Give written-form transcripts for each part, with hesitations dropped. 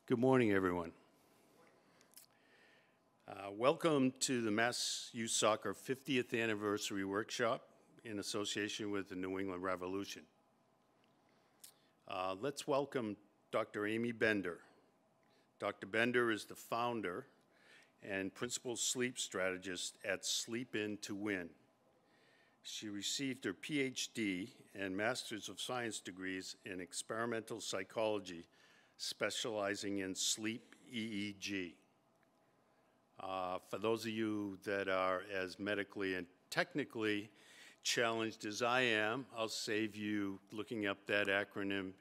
Good morning, everyone. Welcome to the Mass Youth Soccer 50th Anniversary Workshop in association with the New England Revolution. Let's welcome Dr. Amy Bender. Dr. Bender is the founder and principal sleep strategist at Sleep In to Win. She received her PhD and Masters of Science degrees in experimental psychology, specializing in sleep EEG. For those of you that are as medically and technically challenged as I am, I'll save you looking up that acronym.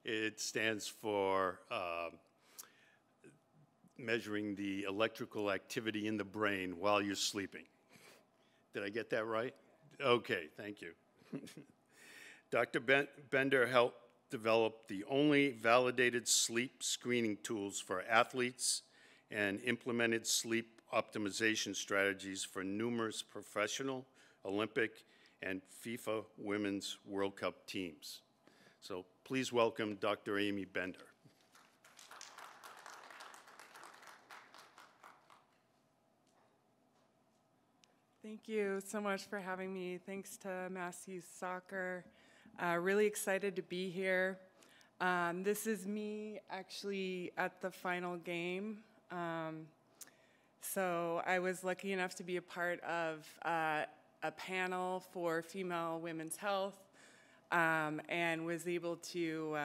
It stands for measuring the electrical activity in the brain while you're sleeping. Did I get that right? Okay, thank you. Dr. Bender helped develop the only validated sleep screening tools for athletes and implemented sleep optimization strategies for numerous professional, Olympic, and FIFA Women's World Cup teams. So please welcome Dr. Amy Bender. Thank you so much for having me. Thanks to Mass Youth Soccer. Really excited to be here. This is me actually at the final game. So I was lucky enough to be a part of a panel for female women's health and was able to,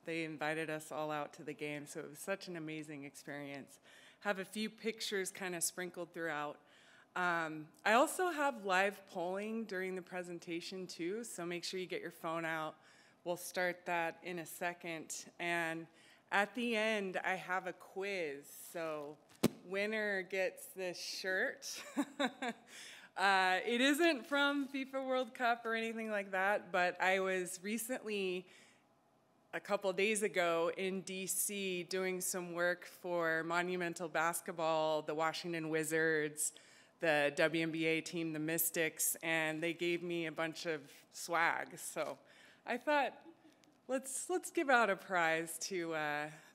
they invited us all out to the game. So it was such an amazing experience. Have a few pictures kind of sprinkled throughout. I also have live polling during the presentation too, so make sure you get your phone out. We'll start that in a second. And at the end, I have a quiz, so winner gets this shirt. It isn't from FIFA World Cup or anything like that, but I was recently, a couple days ago, in DC doing some work for Monumental Basketball, the Washington Wizards, the WNBA team, the Mystics, and they gave me a bunch of swag. So I thought, let's give out a prize to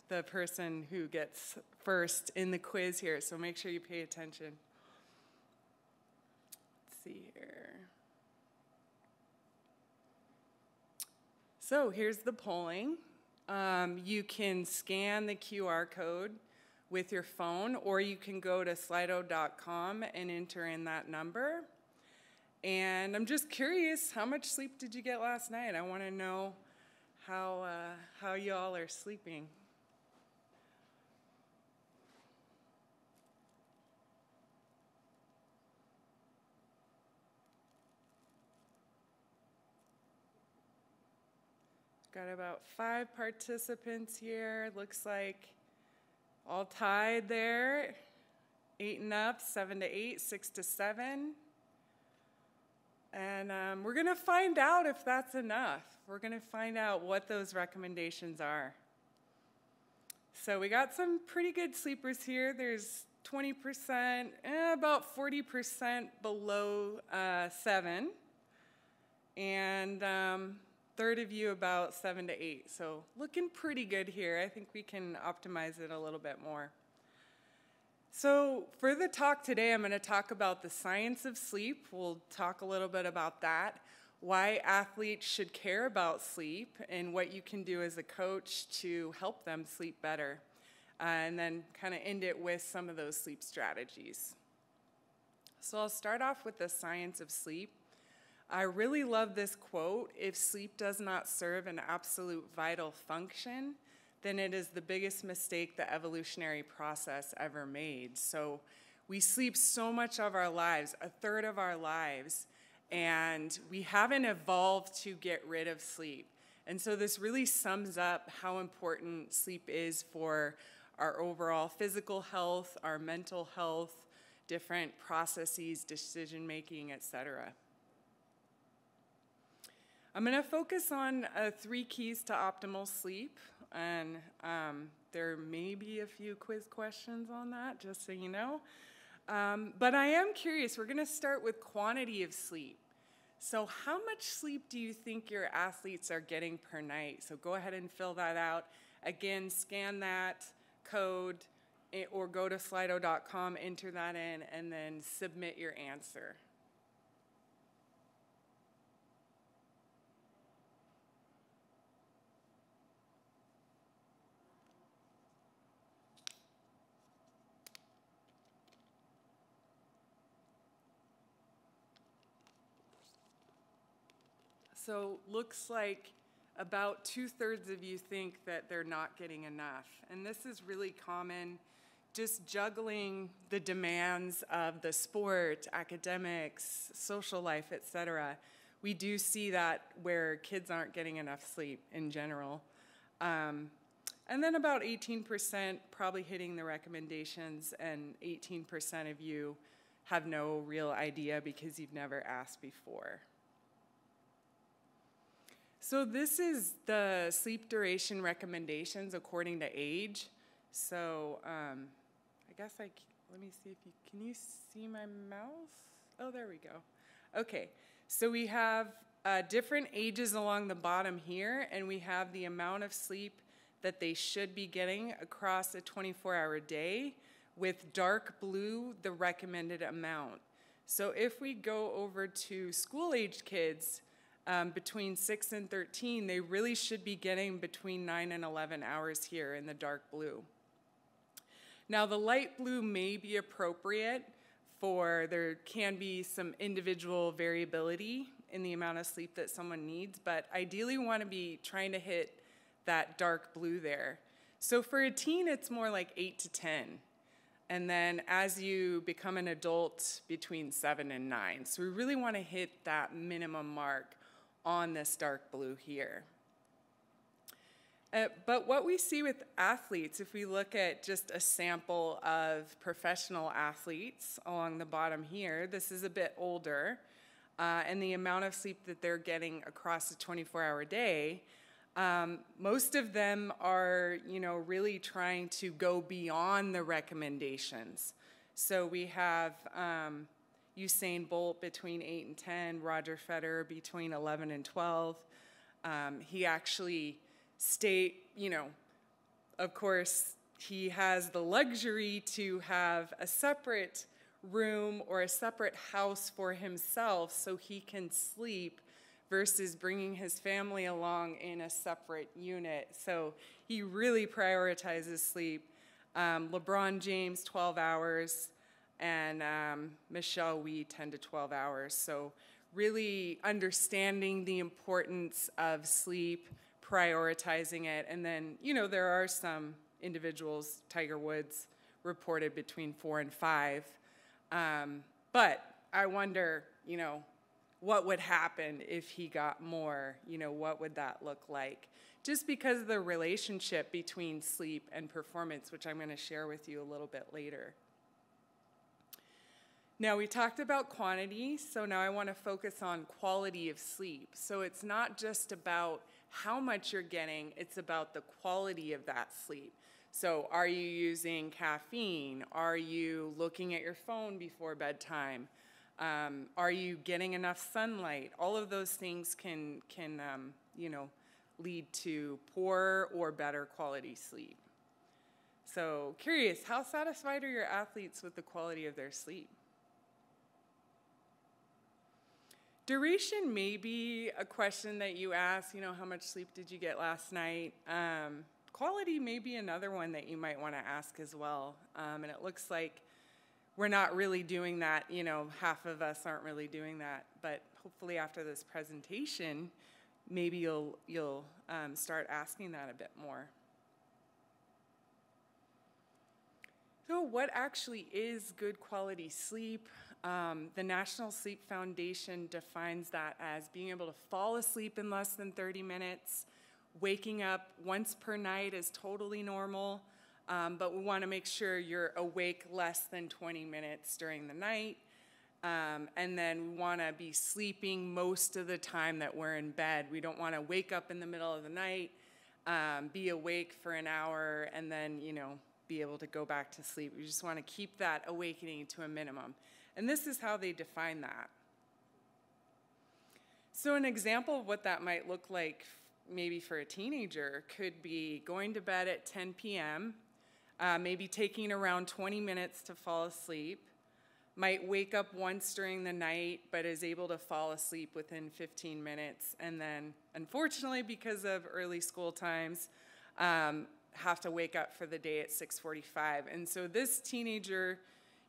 the person who gets first in the quiz here. So make sure you pay attention. Let's see here. So here's the polling. You can scan the QR code with your phone, or you can go to slido.com and enter in that number. And I'm just curious, how much sleep did you get last night? I want to know how y'all are sleeping. Got about 5 participants here. Looks like all tied there, 8 and up, 7 to 8, 6 to 7. And we're gonna find out if that's enough. We're gonna find out what those recommendations are. So we got some pretty good sleepers here. There's 20%, about 40% below 7. And third of you about 7 to 8. So looking pretty good here. I think we can optimize it a little bit more. So for the talk today, I'm going to talk about the science of sleep. We'll talk a little bit about that, why athletes should care about sleep, and what you can do as a coach to help them sleep better. And then kind of end it with some of those sleep strategies. So I'll start off with the science of sleep. I really love this quote: if sleep does not serve an absolute vital function, then it is the biggest mistake the evolutionary process ever made. So we sleep so much of our lives, a third of our lives, and we haven't evolved to get rid of sleep. And so this really sums up how important sleep is for our overall physical health, our mental health, different processes, decision-making, etc. I'm going to focus on 3 keys to optimal sleep, and there may be a few quiz questions on that, just so you know. But I am curious, we're going to start with quantity of sleep. So how much sleep do you think your athletes are getting per night? So go ahead and fill that out. Again, scan that code or go to slido.com, enter that in, and then submit your answer. So looks like about 2/3 of you think that they're not getting enough. And this is really common, just juggling the demands of the sport, academics, social life, etc. We do see that where kids aren't getting enough sleep in general. And then about 18% probably hitting the recommendations, and 18% of you have no real idea because you've never asked before. So this is the sleep duration recommendations according to age. So I guess let me see if can you see my mouse? Oh, there we go. Okay, so we have different ages along the bottom here, and we have the amount of sleep that they should be getting across a 24-hour day, with dark blue the recommended amount. So if we go over to school-aged kids, between 6 and 13, they really should be getting between 9 and 11 hours here in the dark blue. Now, the light blue may be appropriate there can be some individual variability in the amount of sleep that someone needs, but ideally we want to be trying to hit that dark blue there. So for a teen, it's more like 8 to 10. And then as you become an adult, between 7 and 9. So we really want to hit that minimum mark on this dark blue here. But what we see with athletes, if we look at just a sample of professional athletes along the bottom here, this is a bit older, and the amount of sleep that they're getting across a 24-hour day, most of them are, really trying to go beyond the recommendations. So we have Usain Bolt between 8 and 10, Roger Federer between 11 and 12. He actually of course, he has the luxury to have a separate room or a separate house for himself so he can sleep versus bringing his family along in a separate unit. So he really prioritizes sleep. LeBron James, 12 hours. And Michelle Wie, 10 to 12 hours. So really understanding the importance of sleep, prioritizing it, and then, there are some individuals, Tiger Woods reported between 4 and 5. But I wonder, what would happen if he got more? What would that look like? Just because of the relationship between sleep and performance, which I'm going to share with you a little bit later. Now, we talked about quantity, so now I want to focus on quality of sleep. So it's not just about how much you're getting, it's about the quality of that sleep. So are you using caffeine? Are you looking at your phone before bedtime? Are you getting enough sunlight? All of those things can lead to poor or better quality sleep. So curious, how satisfied are your athletes with the quality of their sleep? Duration may be a question that you ask, how much sleep did you get last night? Quality may be another one that you might want to ask as well. And it looks like we're not really doing that, half of us aren't really doing that. But hopefully after this presentation, maybe you'll start asking that a bit more. So what actually is good quality sleep? The National Sleep Foundation defines that as being able to fall asleep in less than 30 minutes. Waking up once per night is totally normal, but we want to make sure you're awake less than 20 minutes during the night. And then we want to be sleeping most of the time that we're in bed. We don't want to wake up in the middle of the night, be awake for an hour, and then, be able to go back to sleep. We just want to keep that awakening to a minimum. And this is how they define that. So an example of what that might look like maybe for a teenager, could be going to bed at 10 p.m., maybe taking around 20 minutes to fall asleep, might wake up once during the night, but is able to fall asleep within 15 minutes, and then, unfortunately, because of early school times, have to wake up for the day at 6:45. And so this teenager,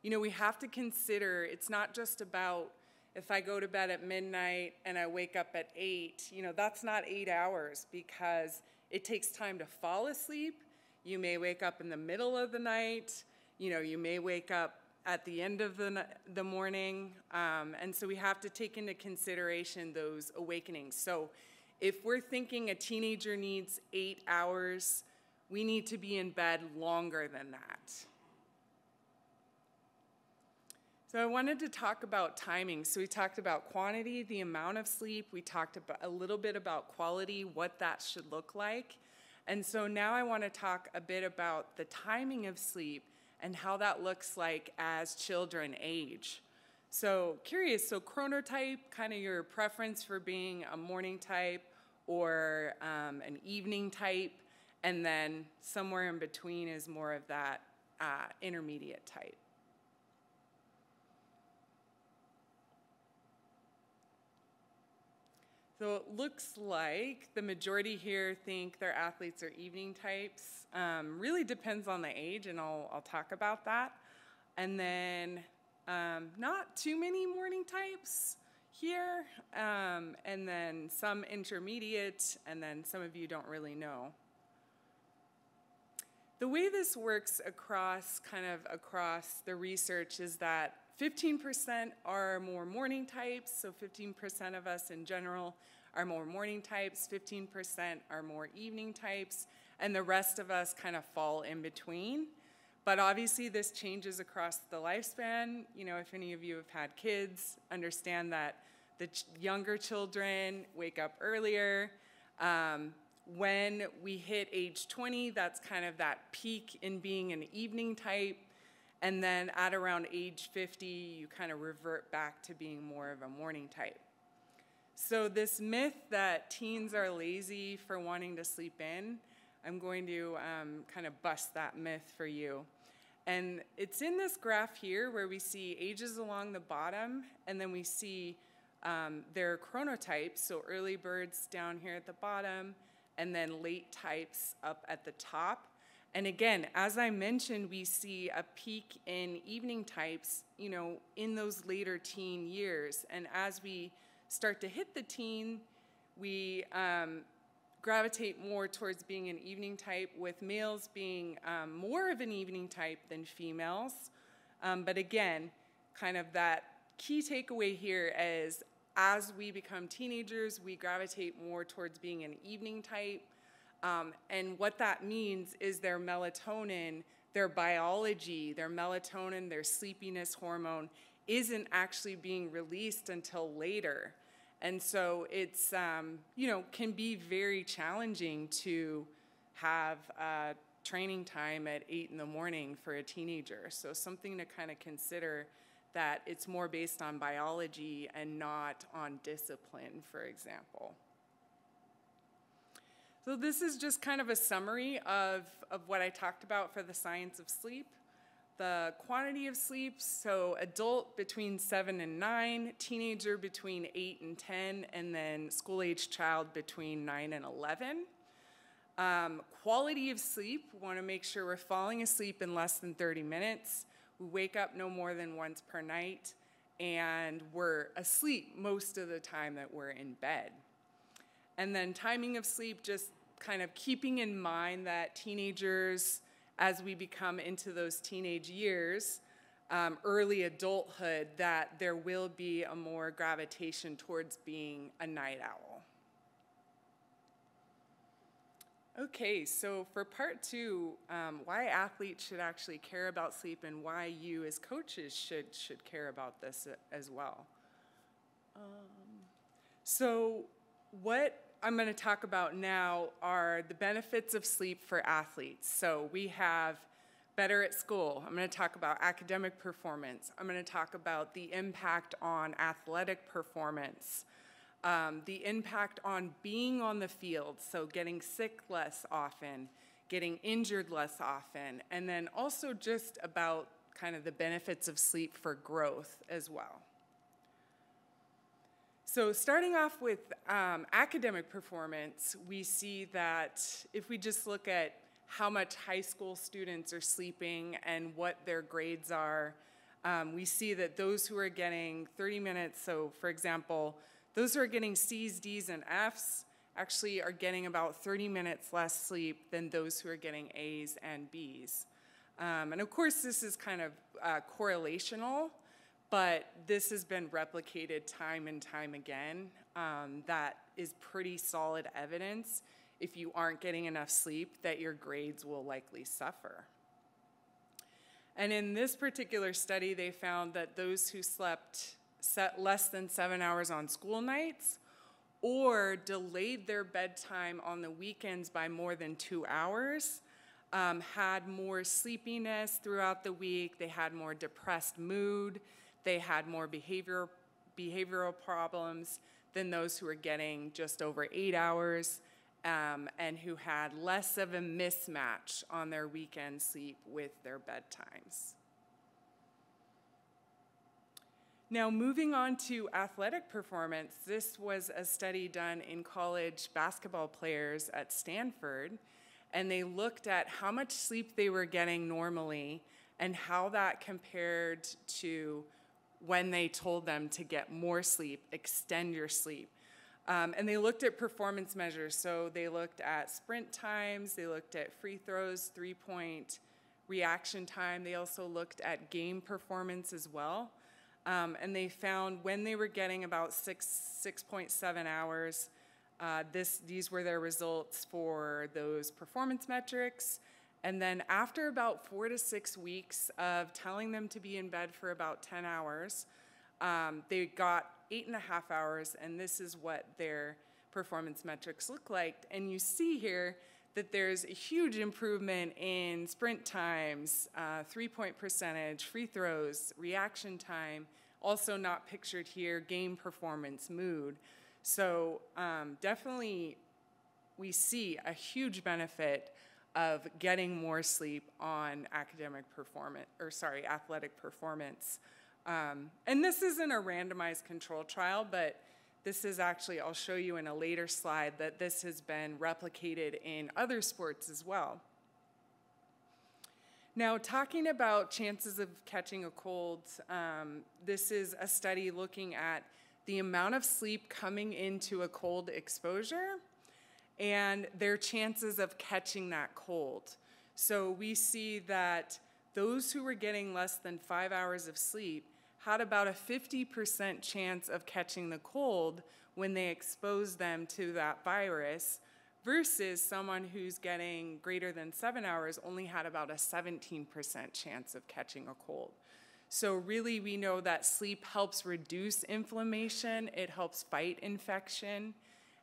you know, we have to consider it's not just about if I go to bed at midnight and I wake up at 8, you know, that's not 8 hours because it takes time to fall asleep. You may wake up in the middle of the night, you know, you may wake up at the end of the morning, and so we have to take into consideration those awakenings. So if we're thinking a teenager needs 8 hours, we need to be in bed longer than that. So I wanted to talk about timing. So we talked about quantity, the amount of sleep. We talked about a little bit about quality, what that should look like. And so now I want to talk a bit about the timing of sleep and how that looks like as children age. So curious, so chronotype, kind of your preference for being a morning type or an evening type, and then somewhere in between is more of that intermediate type. So it looks like the majority here think their athletes are evening types. Really depends on the age, and I'll talk about that. And then not too many morning types here, and then some intermediate, and then some of you don't really know. The way this works across the research is that 15% are more morning types, so 15% of us in general are more morning types, 15% are more evening types, and the rest of us kind of fall in between. But obviously this changes across the lifespan. You know, if any of you have had kids, understand that the younger children wake up earlier. When we hit age 20, that's kind of that peak in being an evening type. And then at around age 50, you kind of revert back to being more of a morning type. So this myth that teens are lazy for wanting to sleep in, I'm going to kind of bust that myth for you. And it's in this graph here where we see ages along the bottom, and then we see their chronotypes, so early birds down here at the bottom, and then late types up at the top. And again, as I mentioned, we see a peak in evening types, you know, in those later teen years. And as we start to hit the teen, we gravitate more towards being an evening type, with males being more of an evening type than females. But again, kind of that key takeaway here is as we become teenagers, we gravitate more towards being an evening type. And what that means is their melatonin, their biology, their melatonin, their sleepiness hormone isn't actually being released until later. And so it's, you know, can be very challenging to have training time at 8 in the morning for a teenager. So something to kind of consider, that it's more based on biology and not on discipline, for example. So this is just kind of a summary of what I talked about for the science of sleep. The quantity of sleep, so adult between 7 and 9, teenager between 8 and 10, and then school-age child between 9 and 11. Quality of sleep, we want to make sure we're falling asleep in less than 30 minutes. We wake up no more than once per night, and we're asleep most of the time that we're in bed. And then timing of sleep, just kind of keeping in mind that teenagers, as we become into those teenage years, early adulthood, that there will be a more gravitation towards being a night owl. Okay, so for part 2, why athletes should actually care about sleep and why you as coaches should care about this as well. So what I'm going to talk about now are the benefits of sleep for athletes. So we have better at school. I'm going to talk about academic performance. I'm going to talk about the impact on athletic performance. the impact on being on the field, so getting sick less often, getting injured less often, and then also just about kind of the benefits of sleep for growth as well. So starting off with academic performance, we see that if we just look at how much high school students are sleeping and what their grades are, we see that those who are getting 30 minutes, so for example, those who are getting C's, D's, and F's actually are getting about 30 minutes less sleep than those who are getting A's and B's. And of course, this is kind of correlational, but this has been replicated time and time again. That is pretty solid evidence, if you aren't getting enough sleep, that your grades will likely suffer. And in this particular study, they found that those who slept less than 7 hours on school nights or delayed their bedtime on the weekends by more than 2 hours had more sleepiness throughout the week, they had more depressed mood, they had more behavioral problems than those who were getting just over 8 hours and who had less of a mismatch on their weekend sleep with their bedtimes. Now, moving on to athletic performance, this was a study done in college basketball players at Stanford, and they looked at how much sleep they were getting normally and how that compared to when they told them to get more sleep, extend your sleep. And they looked at performance measures. So they looked at sprint times, they looked at free throws, three-point reaction time. They also looked at game performance as well. And they found when they were getting about 6.7 hours, these were their results for those performance metrics. And then after about 4 to 6 weeks of telling them to be in bed for about 10 hours, they got 8.5 hours, and this is what their performance metrics look like. And you see here that there's a huge improvement in sprint times, three-point percentage, free throws, reaction time, also not pictured here, game performance, mood. So definitely we see a huge benefit of getting more sleep on athletic performance. And this isn't a randomized control trial, but this is actually, I'll show you in a later slide, that this has been replicated in other sports as well. Now, talking about chances of catching a cold, this is a study looking at the amount of sleep coming into a cold exposure and their chances of catching that cold. So we see that those who were getting less than 5 hours of sleep had about a 50% chance of catching the cold when they exposed them to that virus, versus someone who's getting greater than 7 hours only had about a 17% chance of catching a cold. So really, we know that sleep helps reduce inflammation, it helps fight infection.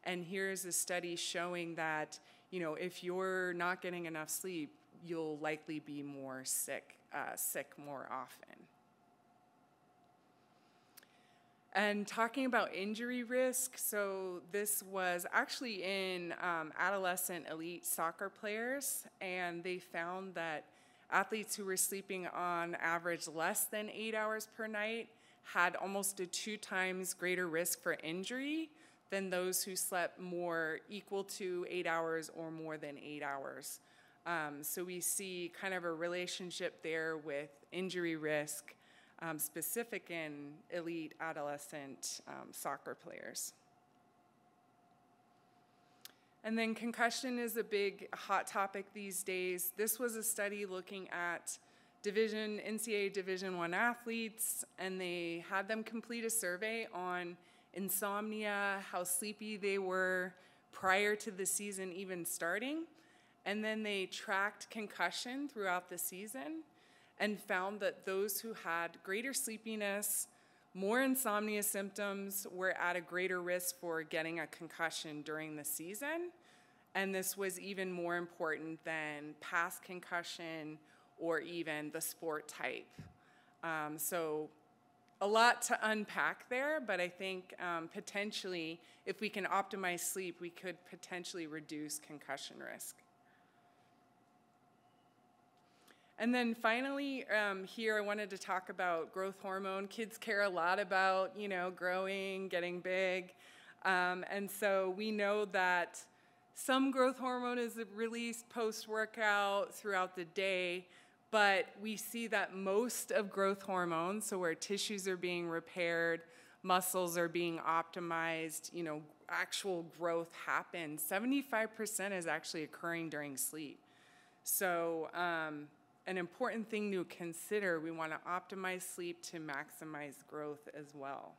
And here's a study showing that, if you're not getting enough sleep, you'll likely be more sick more often. And talking about injury risk, so this was actually in adolescent elite soccer players, and they found that athletes who were sleeping on average less than 8 hours per night had almost a 2 times greater risk for injury than those who slept more equal to 8 hours or more than 8 hours. So we see kind of a relationship there with injury risk, specific in elite adolescent soccer players. And then concussion is a big hot topic these days. This was a study looking at NCAA Division I athletes, and they had them complete a survey on insomnia, how sleepy they were prior to the season even starting, and then they tracked concussion throughout the season and found that those who had greater sleepiness, more insomnia symptoms, were at a greater risk for getting a concussion during the season. And this was even more important than past concussion or even the sport type. So a lot to unpack there, but I think potentially if we can optimize sleep, we could potentially reduce concussion risk. And then finally, here I wanted to talk about growth hormone. Kids care a lot about, growing, getting big. And so we know that some growth hormone is released post-workout throughout the day, but we see that most of growth hormones, so where tissues are being repaired, muscles are being optimized, actual growth happens, 75% is actually occurring during sleep. So an important thing to consider, we want to optimize sleep to maximize growth as well.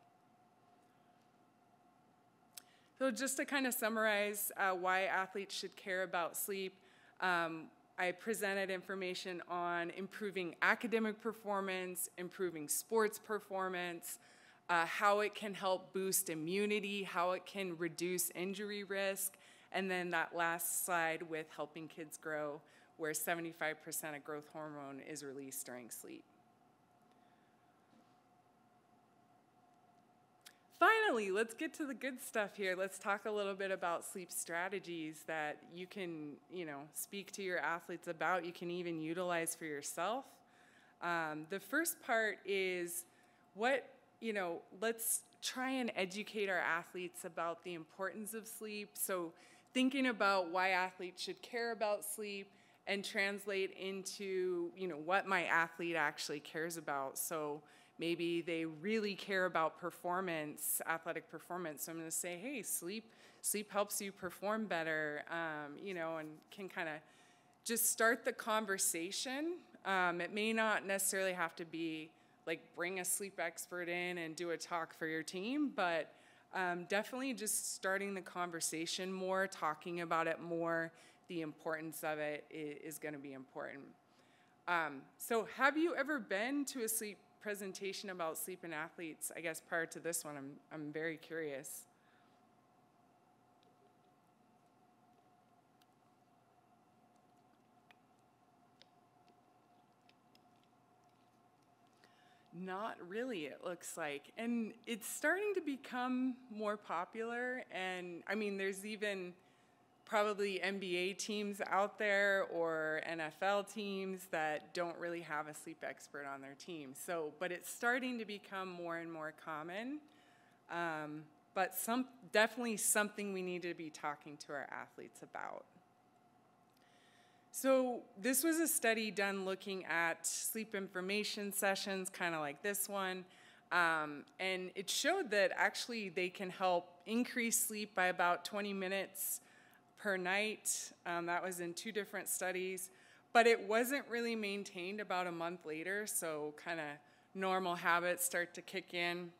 So just to kind of summarize why athletes should care about sleep, I presented information on improving academic performance, improving sports performance, how it can help boost immunity, how it can reduce injury risk, and then that last slide with helping kids grow, where 75% of growth hormone is released during sleep. Finally, let's get to the good stuff here. Let's talk a little bit about sleep strategies that you can, speak to your athletes about. You can even utilize for yourself. The first part is let's try and educate our athletes about the importance of sleep. So thinking about why athletes should care about sleep and translate into, what my athlete actually cares about. So maybe they really care about performance, athletic performance. So I'm going to say, hey, sleep helps you perform better, and can kind of just start the conversation. It may not necessarily have to be like bring a sleep expert in and do a talk for your team, but definitely just starting the conversation more, talking about it more, the importance of it is going to be important. So have you ever been to a sleep presentation about sleep in athletes? I guess prior to this one, I'm very curious. Not really, it looks like. And it's starting to become more popular. And I mean, there's even probably NBA teams out there or NFL teams that don't really have a sleep expert on their team. So, but it's starting to become more and more common. But definitely something we need to be talking to our athletes about. So this was a study done looking at sleep information sessions, kind of like this one. And it showed that actually they can help increase sleep by about 20 minutes per night. That was in 2 different studies, but it wasn't really maintained about a month later, so kind of normal habits start to kick in.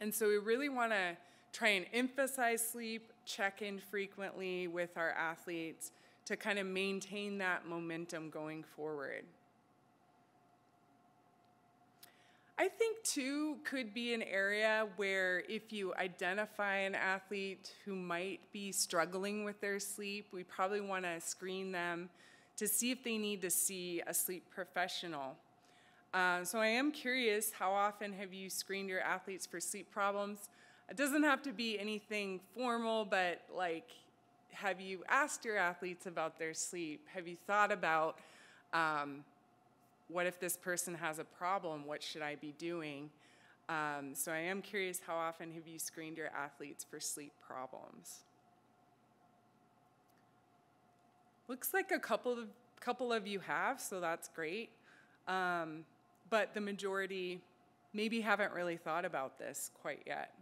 And so we really want to try and emphasize sleep, check in frequently with our athletes to kind of maintain that momentum going forward. I think, too, could be an area where if you identify an athlete who might be struggling with their sleep, we probably want to screen them to see if they need to see a sleep professional. So I am curious, how often have you screened your athletes for sleep problems? It doesn't have to be anything formal, but like, have you asked your athletes about their sleep? Have you thought about, what if this person has a problem? What should I be doing? So I am curious, how often have you screened your athletes for sleep problems? Looks like a couple of you have, so that's great. But the majority maybe haven't really thought about this quite yet.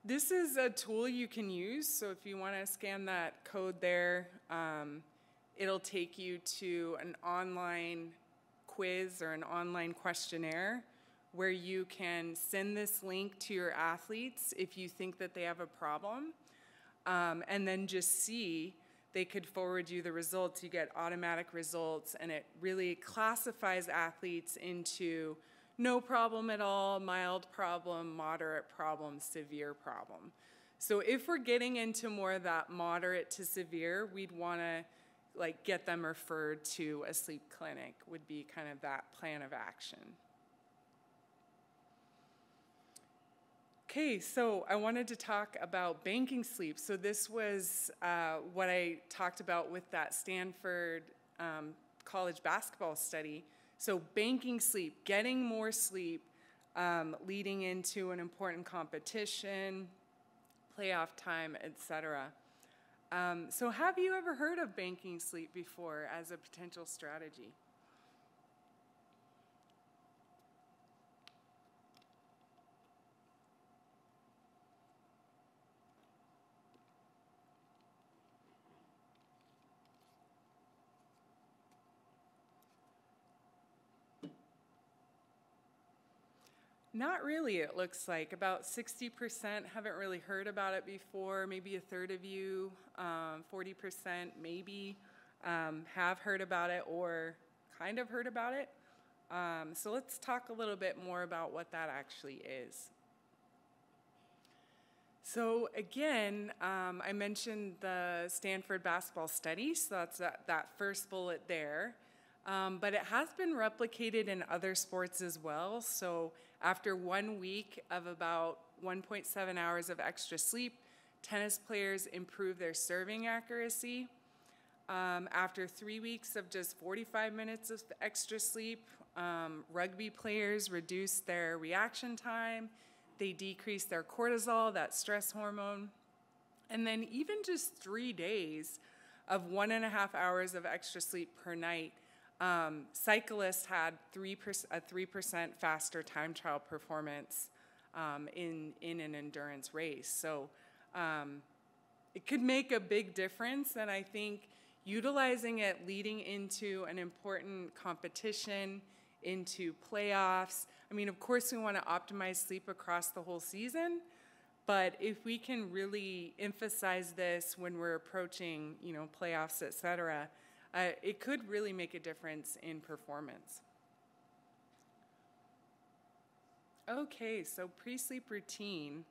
This is a tool you can use, so if you want to scan that code there, it'll take you to an online quiz or an online questionnaire where you can send this link to your athletes if you think that they have a problem, and then just see. They could forward you the results. You get automatic results, and it really classifies athletes into no problem at all, mild problem, moderate problem, severe problem. So if we're getting into more of that moderate to severe, we'd want to get them referred to a sleep clinic, would be kind of that plan of action. Okay, so I wanted to talk about banking sleep. So this was what I talked about with that Stanford college basketball study. So banking sleep, getting more sleep, leading into an important competition, playoff time, etc. So have you ever heard of banking sleep before as a potential strategy? Not really, it looks like. About 60% haven't really heard about it before. Maybe a third of you, 40% maybe, have heard about it or kind of heard about it. So let's talk a little bit more about what that actually is. So again, I mentioned the Stanford basketball study, so that's that first bullet there. But it has been replicated in other sports as well. So after 1 week of about 1.7 hours of extra sleep, tennis players improve their serving accuracy. After 3 weeks of just 45 minutes of extra sleep, rugby players reduce their reaction time. They decrease their cortisol, that stress hormone. And then even just 3 days of 1.5 hours of extra sleep per night, cyclists had a 3% faster time trial performance in an endurance race. So it could make a big difference, and I think utilizing it leading into an important competition, into playoffs. I mean, of course, we want to optimize sleep across the whole season, but if we can really emphasize this when we're approaching, playoffs, et cetera, it could really make a difference in performance. Okay, so pre-sleep routine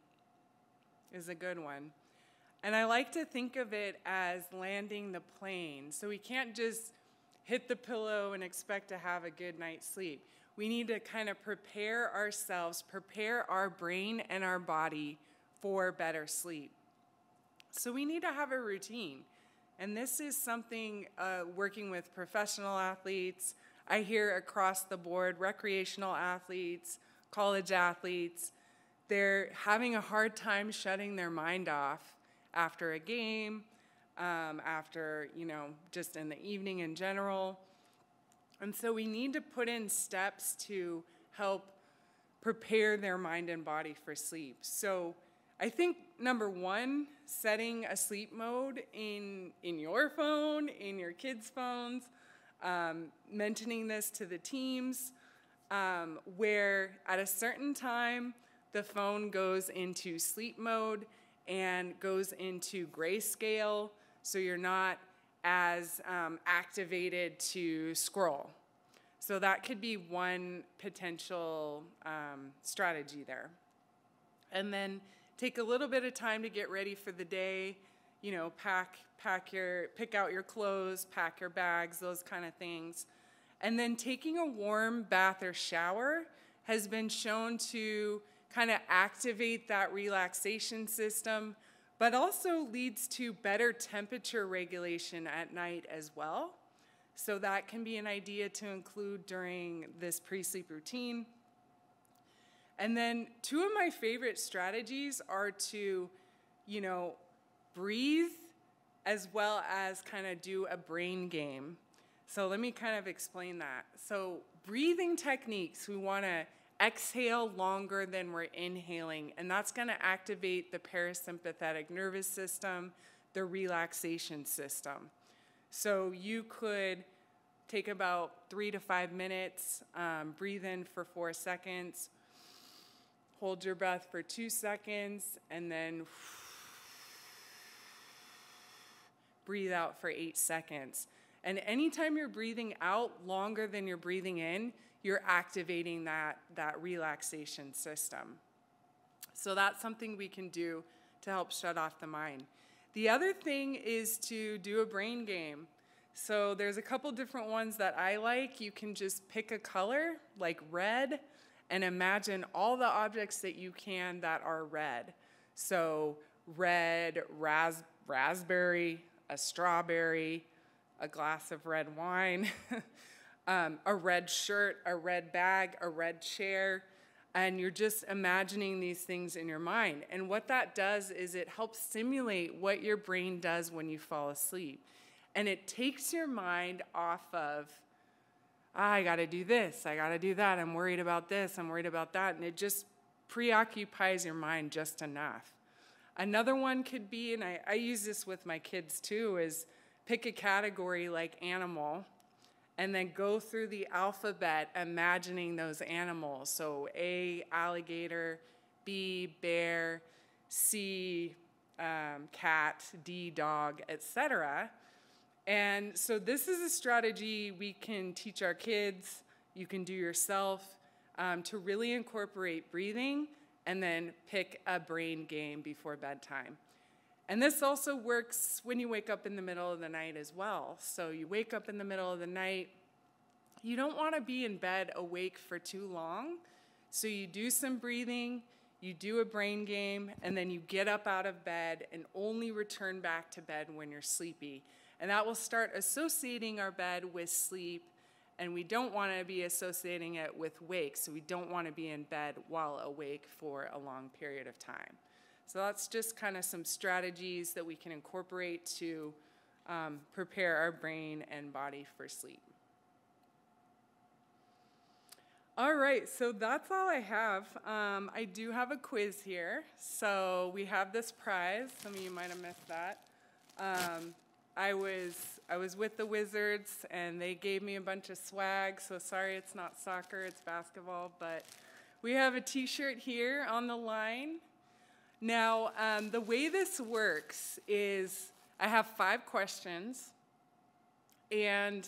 is a good one. And I like to think of it as landing the plane. So we can't just hit the pillow and expect to have a good night's sleep. We need to kind of prepare ourselves, prepare our brain and our body for better sleep. So we need to have a routine. And this is something working with professional athletes. I hear across the board, recreational athletes, college athletes, they're having a hard time shutting their mind off after a game, after, just in the evening in general. And so we need to put in steps to help prepare their mind and body for sleep. So I think, number one, setting a sleep mode in your phone, in your kids' phones, mentioning this to the teams, where at a certain time, the phone goes into sleep mode and goes into grayscale, so you're not as activated to scroll. So that could be one potential strategy there. And then take a little bit of time to get ready for the day, pick out your clothes, pack your bags, those kind of things. And then taking a warm bath or shower has been shown to kind of activate that relaxation system, but also leads to better temperature regulation at night as well. So that can be an idea to include during this pre-sleep routine. And then 2 of my favorite strategies are to, breathe as well as kind of do a brain game. So let me kind of explain that. So breathing techniques, we want to exhale longer than we're inhaling, and that's going to activate the parasympathetic nervous system, the relaxation system. So you could take about 3 to 5 minutes, breathe in for 4 seconds, hold your breath for 2 seconds, and then breathe out for 8 seconds. And anytime you're breathing out longer than you're breathing in, you're activating that relaxation system. So that's something we can do to help shut off the mind. The other thing is to do a brain game. So there's a couple different ones that I like. You can just pick a color, like red, and imagine all the objects that you can that are red. So red raspberry, a strawberry, a glass of red wine, a red shirt, a red bag, a red chair, and you're just imagining these things in your mind. And what that does is it helps simulate what your brain does when you fall asleep. And it takes your mind off of, I gotta do this, I gotta do that, I'm worried about this, I'm worried about that, and it just preoccupies your mind just enough. Another one could be, and I use this with my kids too, is pick a category like animal, and then go through the alphabet imagining those animals. So A, alligator, B, bear, C, cat, D, dog, etc. And so this is a strategy we can teach our kids, you can do yourself, to really incorporate breathing and then pick a brain game before bedtime. And this also works when you wake up in the middle of the night as well. So you wake up in the middle of the night, you don't want to be in bed awake for too long. So you do some breathing, you do a brain game, and then you get up out of bed and only return back to bed when you're sleepy. And that will start associating our bed with sleep, and we don't want to be associating it with wake, so we don't want to be in bed while awake for a long period of time. So that's just kind of some strategies that we can incorporate to prepare our brain and body for sleep. All right, so that's all I have. I do have a quiz here. So we have this prize. Some of you might have missed that. I was with the Wizards, and they gave me a bunch of swag. So sorry it's not soccer, it's basketball. But we have a T-shirt here on the line. Now, the way this works is I have 5 questions, and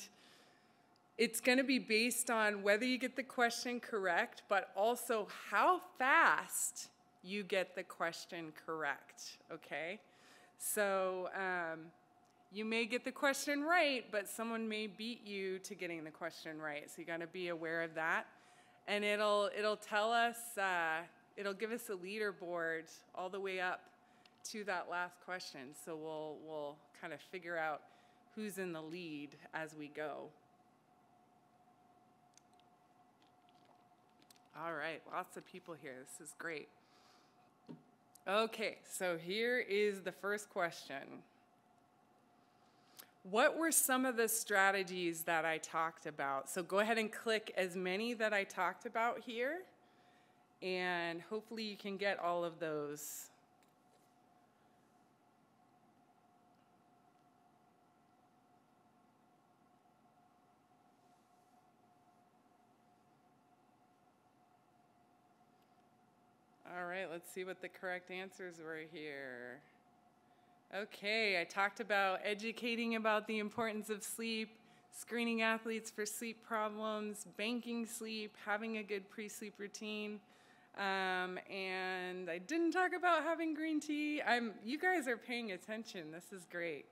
it's going to be based on whether you get the question correct, but also how fast you get the question correct, okay? So you may get the question right, but someone may beat you to getting the question right, so you got to be aware of that. And it'll tell us, it'll give us a leaderboard all the way up to that last question, so we'll kind of figure out who's in the lead as we go. All right, lots of people here. This is great. Okay, so here is the first question. What were some of the strategies that I talked about? So go ahead and click as many that I talked about here, and hopefully you can get all of those. All right, let's see what the correct answers were here. Okay, I talked about educating about the importance of sleep, screening athletes for sleep problems, banking sleep, having a good pre-sleep routine, and I didn't talk about having green tea. You guys are paying attention. This is great.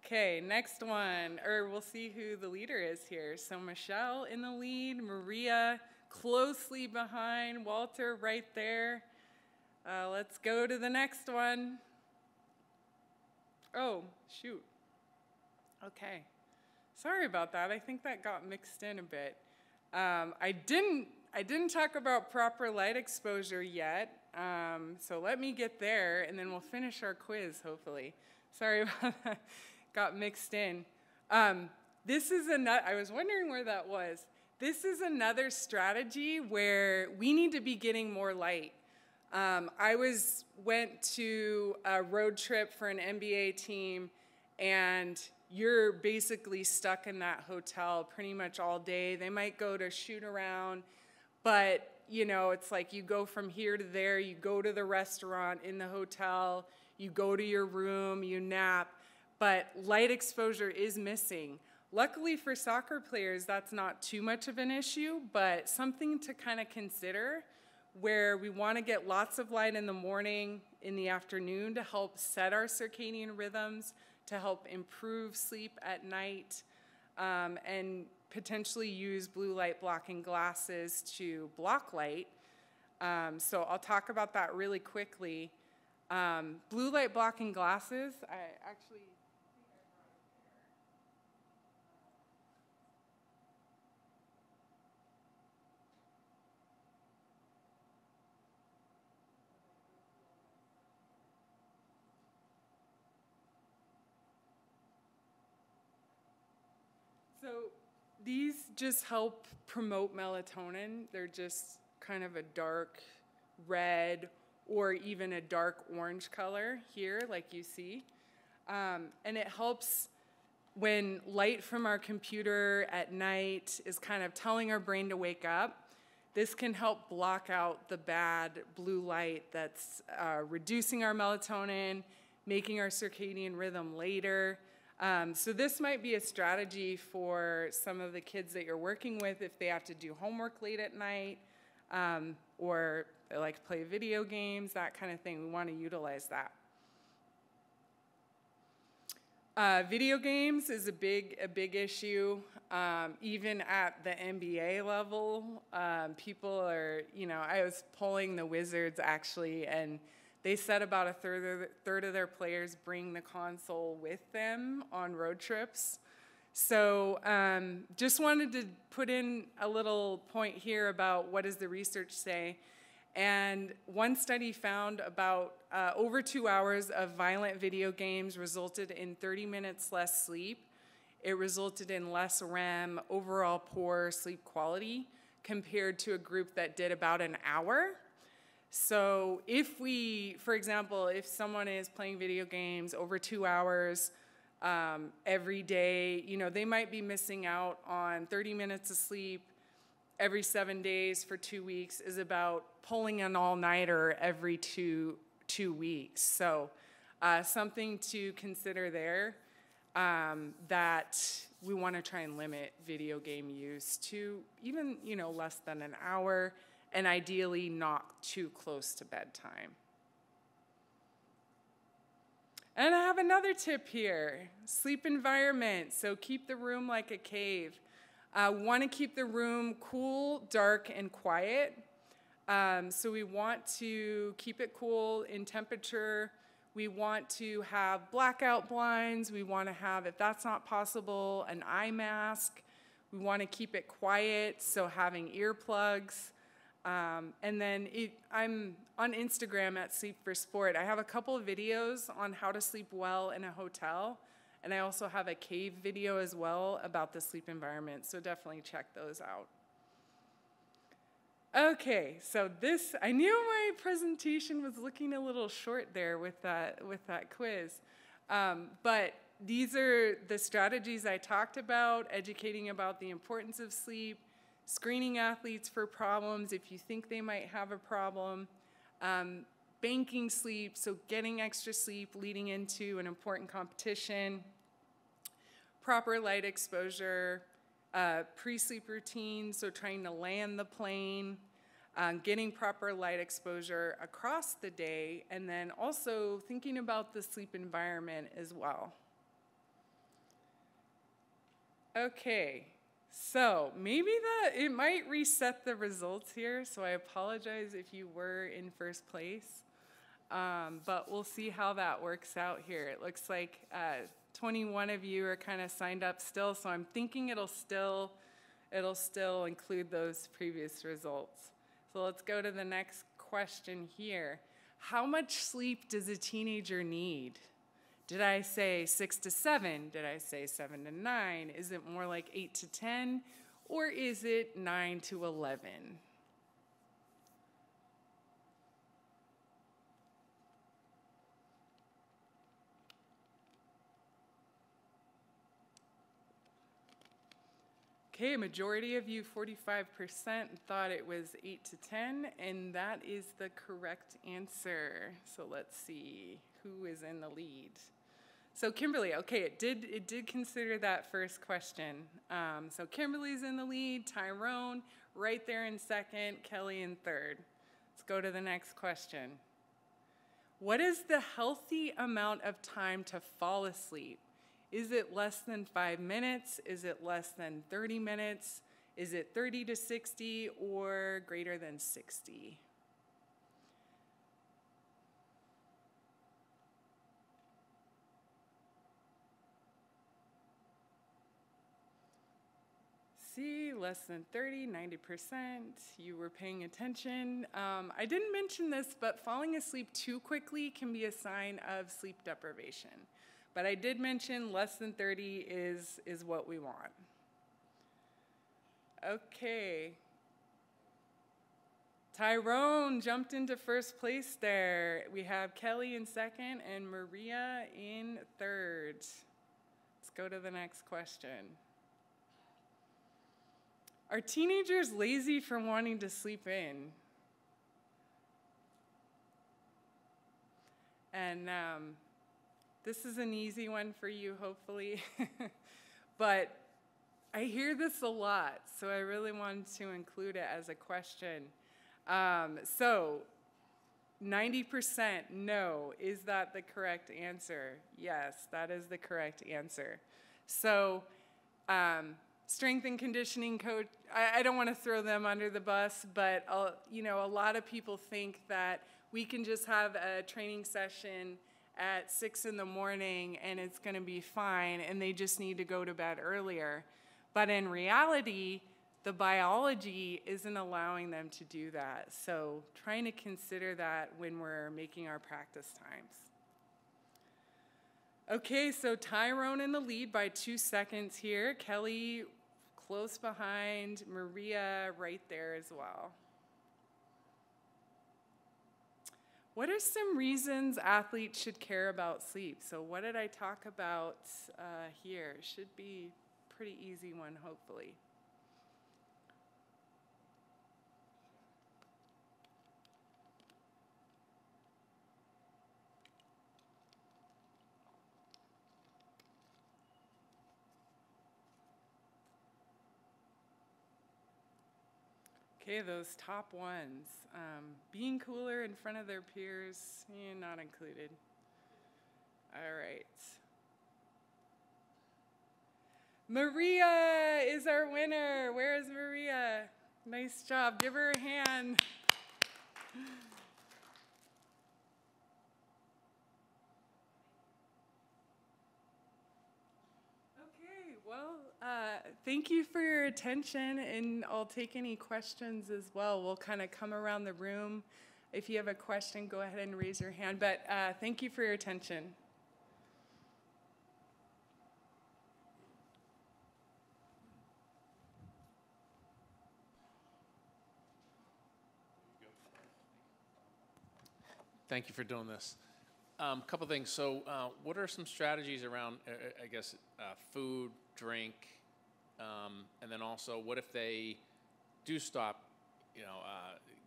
Okay, next one, or we'll see who the leader is here. So Michelle in the lead, Maria closely behind, Walter right there. Let's go to the next one. Oh, shoot. Okay. Sorry about that. I think that got mixed in a bit. I didn't talk about proper light exposure yet, so let me get there, and then we'll finish our quiz, hopefully. Sorry about that. Got mixed in. This is I was wondering where that was. This is another strategy where we need to be getting more light. I went to a road trip for an NBA team, and you're basically stuck in that hotel pretty much all day. They might go to shoot around, but you know, it's like you go from here to there, you go to the restaurant in the hotel, you go to your room, you nap, but light exposure is missing. Luckily for soccer players, that's not too much of an issue, but something to kind of consider, where we want to get lots of light in the morning, in the afternoon, to help set our circadian rhythms, to help improve sleep at night. and potentially use blue light blocking glasses to block light. So I'll talk about that really quickly. Blue light blocking glasses, I actually So these just help promote melatonin. They're just kind of a dark red or even a dark orange color here, like you see. And it helps when light from our computer at night is kind of telling our brain to wake up. This can help block out the bad blue light that's reducing our melatonin, making our circadian rhythm later. So this might be a strategy for some of the kids that you're working with if they have to do homework late at night, or they like to play video games, that kind of thing. We want to utilize that. Video games is a big issue. Even at the NBA level, people are, I was polling the Wizards actually, and they said about a third of their players bring the console with them on road trips. So just wanted to put in a little point here about what does the research say. And one study found about over 2 hours of violent video games resulted in 30 minutes less sleep. It resulted in less REM, overall poor sleep quality, compared to a group that did about an hour. So if we, for example, if someone is playing video games over 2 hours every day, they might be missing out on 30 minutes of sleep every 7 days for 2 weeks, is about pulling an all-nighter every two weeks. So something to consider there, that we want to try and limit video game use to even, less than an hour, and ideally not too close to bedtime. And I have another tip here, sleep environment. So keep the room like a cave. Want to keep the room cool, dark, and quiet. So we want to keep it cool in temperature. We want to have blackout blinds. We want to have, if that's not possible, an eye mask. We want to keep it quiet, so having earplugs. And then I'm on Instagram at Sleep for Sport. I have a couple of videos on how to sleep well in a hotel. And I also have a cave video as well about the sleep environment, so definitely check those out. Okay, so I knew my presentation was looking a little short there with that quiz. But these are the strategies I talked about, educating about the importance of sleep, screening athletes for problems if you think they might have a problem, banking sleep, so getting extra sleep leading into an important competition, proper light exposure, pre-sleep routine, so trying to land the plane, getting proper light exposure across the day, and then also thinking about the sleep environment as well. Okay, so maybe it might reset the results here, so I apologize if you were in first place, but we'll see how that works out here. It looks like 21 of you are kind of signed up still, so I'm thinking it'll still include those previous results. So let's go to the next question here. How much sleep does a teenager need? Did I say 6 to 7? Did I say 7 to 9? Is it more like 8 to 10? Or is it 9 to 11? Okay, a majority of you, 45%, thought it was 8 to 10, and that is the correct answer. So let's see who is in the lead. So Kimberly, okay, it did consider that first question. So Kimberly's in the lead, Tyrone right there in second, Kelly in third. Let's go to the next question. What is the healthy amount of time to fall asleep? Is it less than 5 minutes? Is it less than 30 minutes? Is it 30 to 60 or greater than 60? See, less than 30, 90%. You were paying attention. I didn't mention this, but falling asleep too quickly can be a sign of sleep deprivation. But I did mention less than 30 is what we want. Okay. Tyrone jumped into first place there. We have Kelly in second and Maria in third. Let's go to the next question. Are teenagers lazy for wanting to sleep in? And this is an easy one for you, hopefully. But I hear this a lot, so I really wanted to include it as a question. So 90% no. Is that the correct answer? Yes, that is the correct answer. So strength and conditioning coach, I don't want to throw them under the bus, but you know, a lot of people think that we can just have a training session at 6 in the morning and it's going to be fine and they just need to go to bed earlier. But in reality, the biology isn't allowing them to do that. So trying to consider that when we're making our practice times. Okay, so Tyrone in the lead by 2 seconds here. Kelly close behind, Maria right there as well. What are some reasons athletes should care about sleep? So what did I talk about here? Should be a pretty easy one, hopefully. Okay, those top ones. Being cooler in front of their peers, not included. All right. Maria is our winner. Where is Maria? Nice job. Give her a hand. Thank you for your attention, and I'll take any questions as well. We'll kind of come around the room. If you have a question, go ahead and raise your hand, but thank you for your attention. Thank you for doing this. Couple things. So what are some strategies around, I guess, food, drink, and then also what if they do stop,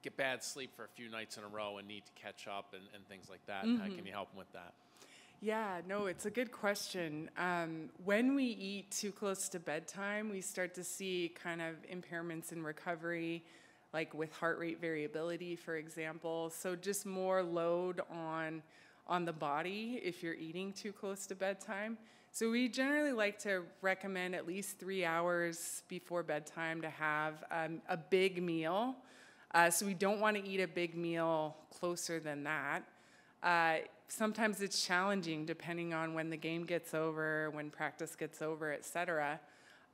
get bad sleep for a few nights in a row and need to catch up and things like that? Mm-hmm. How can you help them with that? Yeah, no, it's a good question. When we eat too close to bedtime, we start to see kind of impairments in recovery, like with heart rate variability, for example. So just more load on the body if you're eating too close to bedtime. So we generally like to recommend at least 3 hours before bedtime to have a big meal. So we don't want to eat a big meal closer than that. Sometimes it's challenging depending on when the game gets over, when practice gets over, et cetera.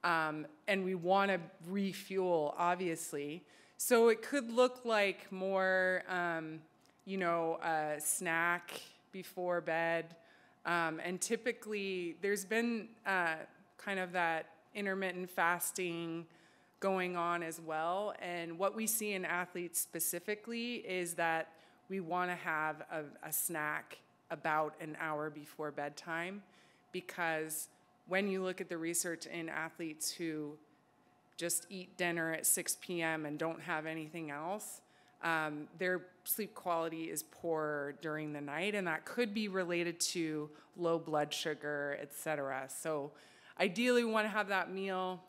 And we want to refuel, obviously. So it could look like more, a snack before bed. And typically, there's been kind of that intermittent fasting going on as well. And what we see in athletes specifically is that we want to have a snack about an hour before bedtime, because when you look at the research in athletes who just eat dinner at 6 p.m. and don't have anything else, their sleep quality is poorer during the night, and that could be related to low blood sugar, et cetera. So ideally we want to have that meal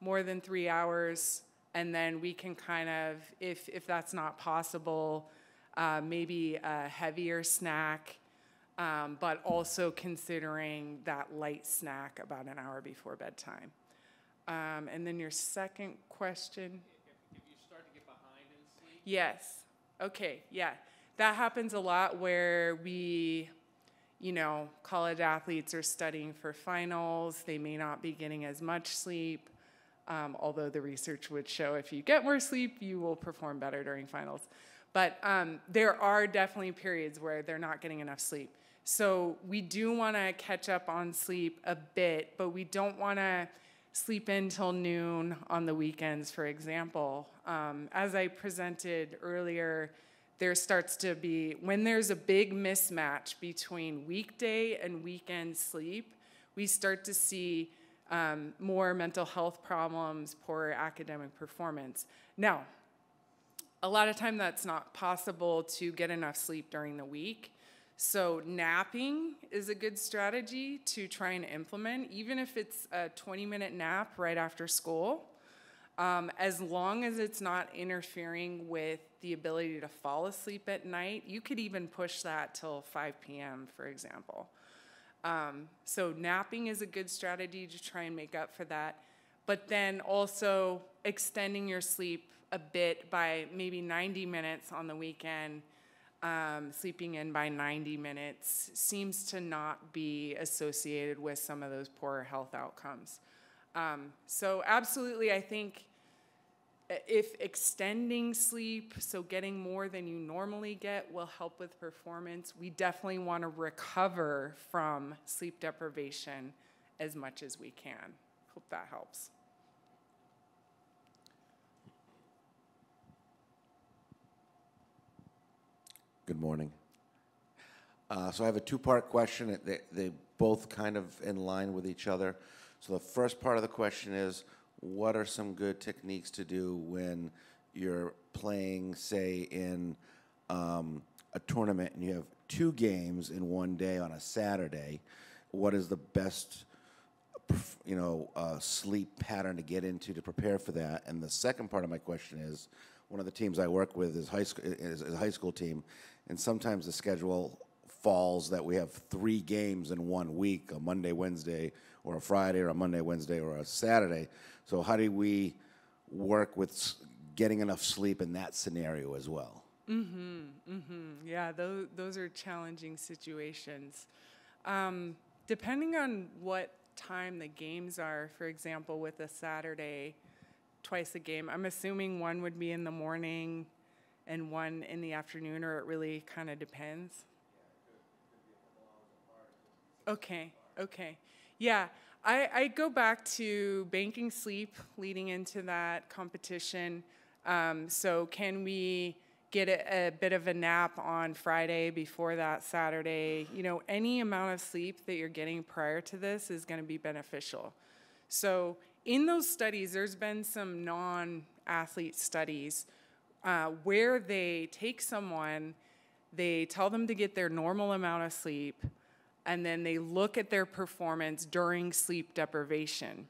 more than 3 hours, and then we can kind of, if that's not possible, maybe a heavier snack but also considering that light snack about an hour before bedtime. And then your second question. If you start to get behind in sleep? Yes. Okay, yeah. That happens a lot where we, college athletes are studying for finals. They may not be getting as much sleep, although the research would show if you get more sleep, you will perform better during finals. But there are definitely periods where they're not getting enough sleep. So we do want to catch up on sleep a bit, but we don't want to sleep in till noon on the weekends, for example. As I presented earlier, there starts to be, when there's a big mismatch between weekday and weekend sleep, we start to see more mental health problems, poorer academic performance. Now, a lot of time that's not possible to get enough sleep during the week. So napping is a good strategy to try and implement, even if it's a 20-minute nap right after school. As long as it's not interfering with the ability to fall asleep at night, you could even push that till 5 p.m., for example. So napping is a good strategy to try and make up for that. But then also extending your sleep a bit by maybe 90 minutes on the weekend. Sleeping in by 90 minutes seems to not be associated with some of those poorer health outcomes. So absolutely, I think if extending sleep, so getting more than you normally get, will help with performance, we definitely want to recover from sleep deprivation as much as we can. Hope that helps. Good morning. So I have a two-part question. They both kind of in line with each other. So the first part of the question is, what are some good techniques to do when you're playing, say, in a tournament and you have 2 games in one day on a Saturday? What is the best, sleep pattern to get into to prepare for that? And the second part of my question is, one of the teams I work with is a high school team, and sometimes the schedule falls that we have 3 games in 1 week, a Monday, Wednesday, or a Friday, or a Monday, Wednesday, or a Saturday. So how do we work with getting enough sleep in that scenario as well? Yeah, those are challenging situations. Depending on what time the games are, for example, with a Saturday, twice a game, I'm assuming one would be in the morning and one in the afternoon, or it really kind of depends? Okay. Yeah, I go back to banking sleep leading into that competition. So can we get a bit of a nap on Friday before that Saturday? Any amount of sleep that you're getting prior to this is going to be beneficial. So in those studies, there's been some non-athlete studies where they take someone, they tell them to get their normal amount of sleep, and then they look at their performance during sleep deprivation.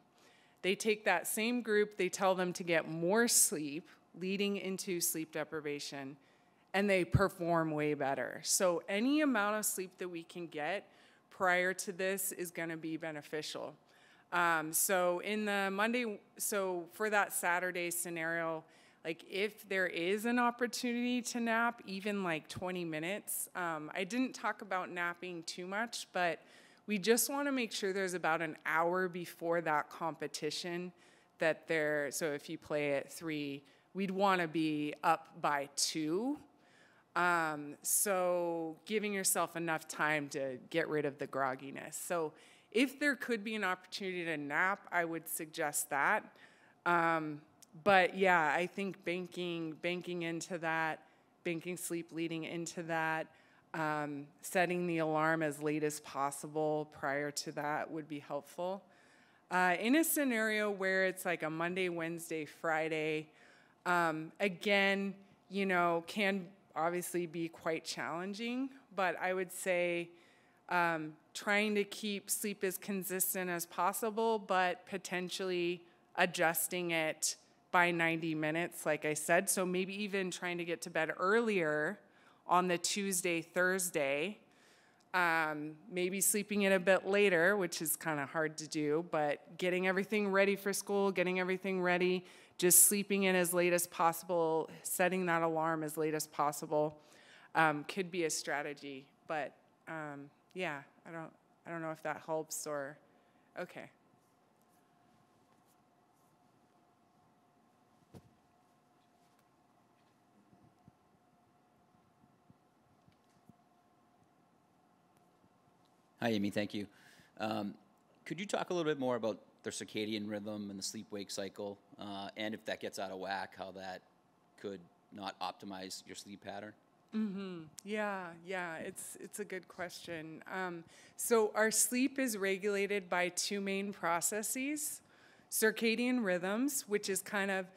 They take that same group, they tell them to get more sleep leading into sleep deprivation, and they perform way better. So any amount of sleep that we can get prior to this is going to be beneficial. So for that Saturday scenario, like if there is an opportunity to nap, even like 20 minutes, I didn't talk about napping too much, but we just want to make sure there's about an hour before that competition so if you play at 3, we'd want to be up by 2. So giving yourself enough time to get rid of the grogginess. So if there could be an opportunity to nap, I would suggest that. But yeah, I think banking into that, banking sleep leading into that, setting the alarm as late as possible prior to that would be helpful. In a scenario where it's like a Monday, Wednesday, Friday, again, can obviously be quite challenging, but I would say trying to keep sleep as consistent as possible, but potentially adjusting it by 90 minutes, like I said. So maybe even trying to get to bed earlier on the Tuesday, Thursday, maybe sleeping in a bit later, which is kind of hard to do, but getting everything ready for school, getting everything ready, just sleeping in as late as possible, setting that alarm as late as possible, could be a strategy. But yeah, I don't know if that helps or, okay. Hi, Amy. Thank you. Could you talk a little bit more about the circadian rhythm and the sleep-wake cycle, and if that gets out of whack, how that could not optimize your sleep pattern? Yeah, it's a good question. So our sleep is regulated by two main processes: circadian rhythms, which is kind of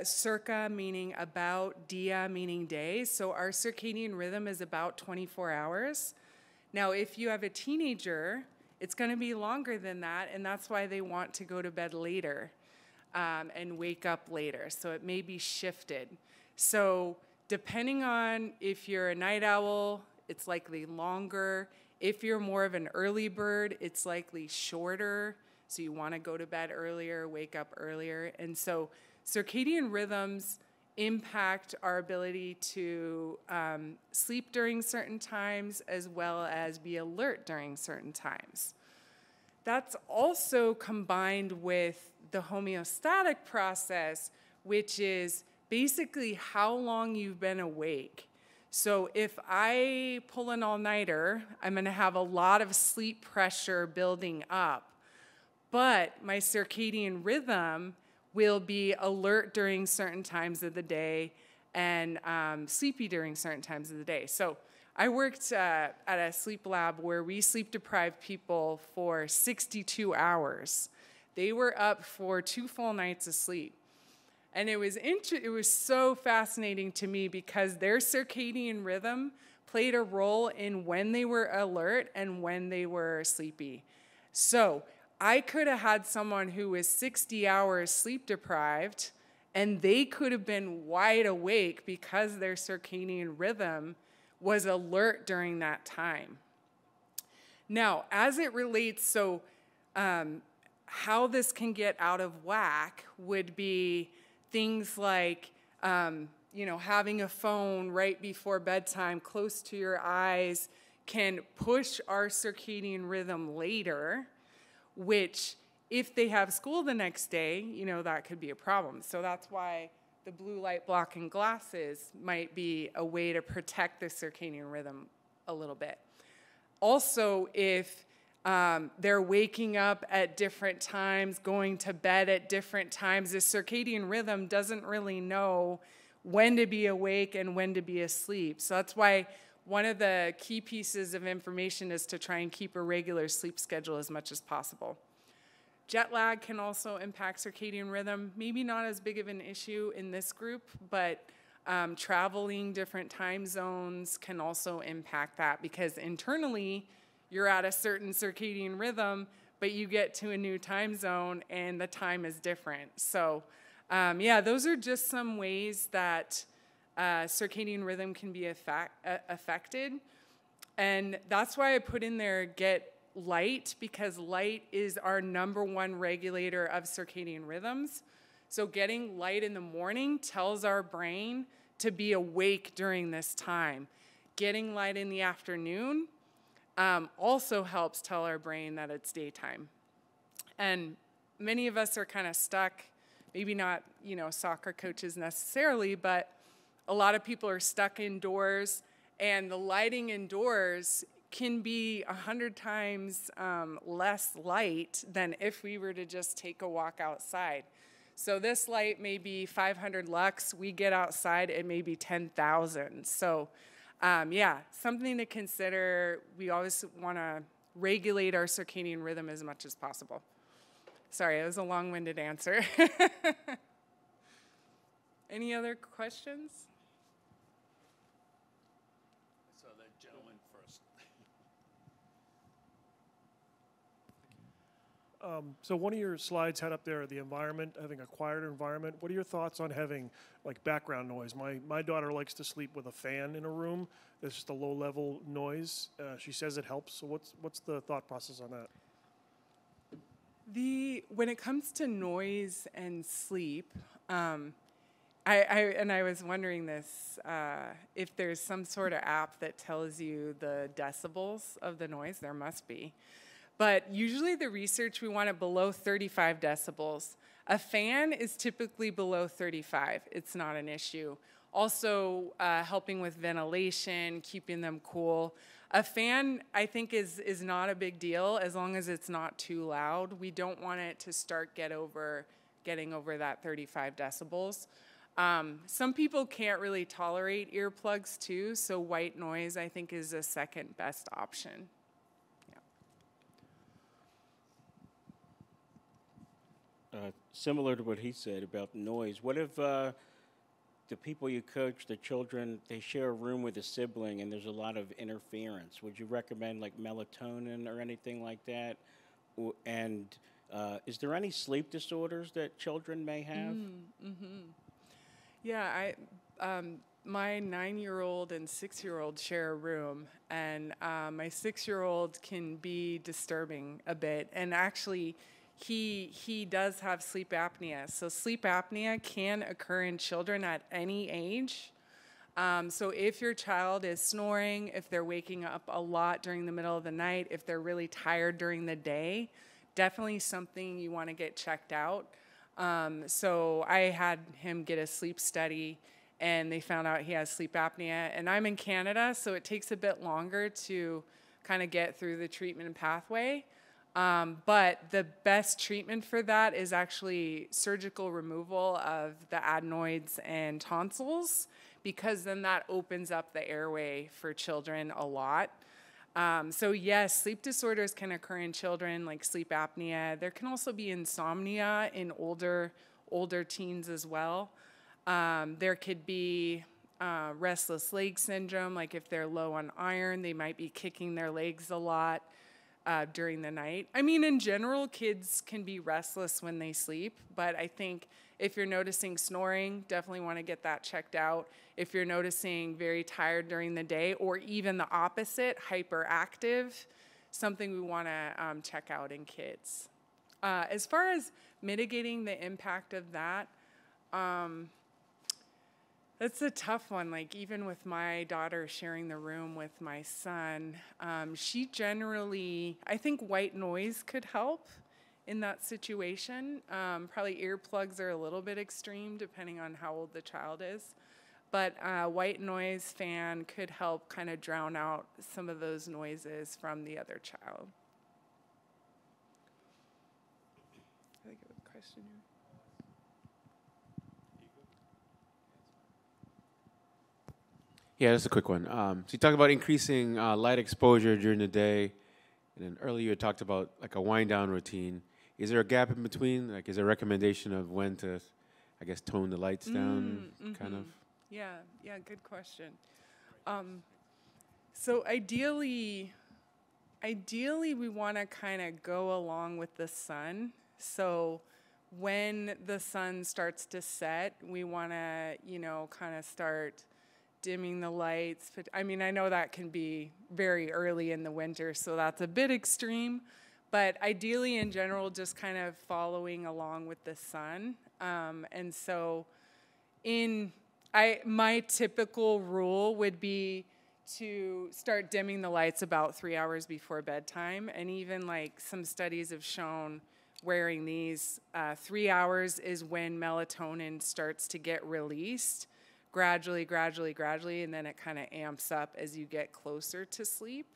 circa meaning about, dia meaning day. So our circadian rhythm is about 24 hours. Now, if you have a teenager, it's going to be longer than that, and that's why they want to go to bed later and wake up later. So it may be shifted. So depending on if you're a night owl, it's likely longer. If you're more of an early bird, it's likely shorter. So you want to go to bed earlier, wake up earlier. And so circadian rhythms impact our ability to sleep during certain times as well as be alert during certain times. That's also combined with the homeostatic process, which is basically how long you've been awake. So if I pull an all-nighter, I'm going to have a lot of sleep pressure building up, but my circadian rhythm will be alert during certain times of the day and sleepy during certain times of the day. So I worked at a sleep lab where we sleep deprived people for 62 hours. They were up for 2 full nights of sleep. And it was so fascinating to me because their circadian rhythm played a role in when they were alert and when they were sleepy. So I could have had someone who was 60 hours sleep deprived, and they could have been wide awake because their circadian rhythm was alert during that time. Now, as it relates, how this can get out of whack would be things like, having a phone right before bedtime close to your eyes can push our circadian rhythm later, which if they have school the next day, that could be a problem. So that's why the blue light blocking glasses might be a way to protect the circadian rhythm a little bit. Also, if they're waking up at different times, going to bed at different times, the circadian rhythm doesn't really know when to be awake and when to be asleep. So that's why one of the key pieces of information is to try and keep a regular sleep schedule as much as possible. Jet lag can also impact circadian rhythm, maybe not as big of an issue in this group, but traveling different time zones can also impact that because internally you're at a certain circadian rhythm, but you get to a new time zone and the time is different. So those are just some ways that circadian rhythm can be affected. And that's why I put in there get light, because light is our #1 regulator of circadian rhythms. So getting light in the morning tells our brain to be awake during this time. Getting light in the afternoon also helps tell our brain that it's daytime. And many of us are kind of stuck, maybe not, soccer coaches necessarily, but a lot of people are stuck indoors, and the lighting indoors can be 100 times less light than if we were to just take a walk outside. So this light may be 500 lux. We get outside, it may be 10,000. So something to consider. We always want to regulate our circadian rhythm as much as possible. Sorry, it was a long-winded answer. Any other questions? So the gentleman first. So one of your slides had up there the environment, having a quieter environment. What are your thoughts on having like background noise? My daughter likes to sleep with a fan in a room. It's just a low level noise. She says it helps. So what's the thought process on that? When it comes to noise and sleep, I was wondering this, if there's some sort of app that tells you the decibels of the noise. There must be. But usually the research, we want it below 35 decibels. A fan is typically below 35. It's not an issue. Also, helping with ventilation, keeping them cool. A fan, I think, is not a big deal as long as it's not too loud. We don't want it to start getting over that 35 decibels. Some people can't really tolerate earplugs too, so white noise, I think, is a second best option. Similar to what he said about noise, what if the people you coach, the children, they share a room with a sibling and there's a lot of interference? Would you recommend like melatonin or anything like that? And is there any sleep disorders that children may have? Yeah, my 9-year-old and 6-year-old share a room, and my 6-year-old can be disturbing a bit, and actually he does have sleep apnea. So sleep apnea can occur in children at any age. So if your child is snoring, if they're waking up a lot during the middle of the night, if they're really tired during the day, definitely something you want to get checked out. So I had him get a sleep study, and they found out he has sleep apnea. And I'm in Canada, so it takes a bit longer to kind of get through the treatment pathway. But the best treatment for that is actually surgical removal of the adenoids and tonsils, because then that opens up the airway for children a lot. So yes, sleep disorders can occur in children, like sleep apnea. There can also be insomnia in older teens as well. There could be restless leg syndrome, like if they're low on iron, they might be kicking their legs a lot during the night. I mean, in general, kids can be restless when they sleep, but I think if you're noticing snoring, definitely want to get that checked out. If you're noticing very tired during the day, or even the opposite, hyperactive, something we want to check out in kids. As far as mitigating the impact of that, that's a tough one. Like, even with my daughter sharing the room with my son, she generally, I think white noise could help in that situation. Probably earplugs are a little bit extreme depending on how old the child is. But white noise fan could help kind of drown out some of those noises from the other child. I think I have a question here. Yeah, that's a quick one. So you talked about increasing light exposure during the day, and then earlier you talked about like a wind down routine. Is there a gap in between? Like, is there a recommendation of when to, I guess, tone the lights down, kind of? Yeah, good question. So ideally we want to kind of go along with the sun. So when the sun starts to set, we want to, kind of start dimming the lights. But I mean, I know that can be very early in the winter, so that's a bit extreme. But ideally, in general, just kind of following along with the sun. And so my typical rule would be to start dimming the lights about 3 hours before bedtime. And even like some studies have shown wearing these, 3 hours is when melatonin starts to get released gradually, and then it kind of amps up as you get closer to sleep.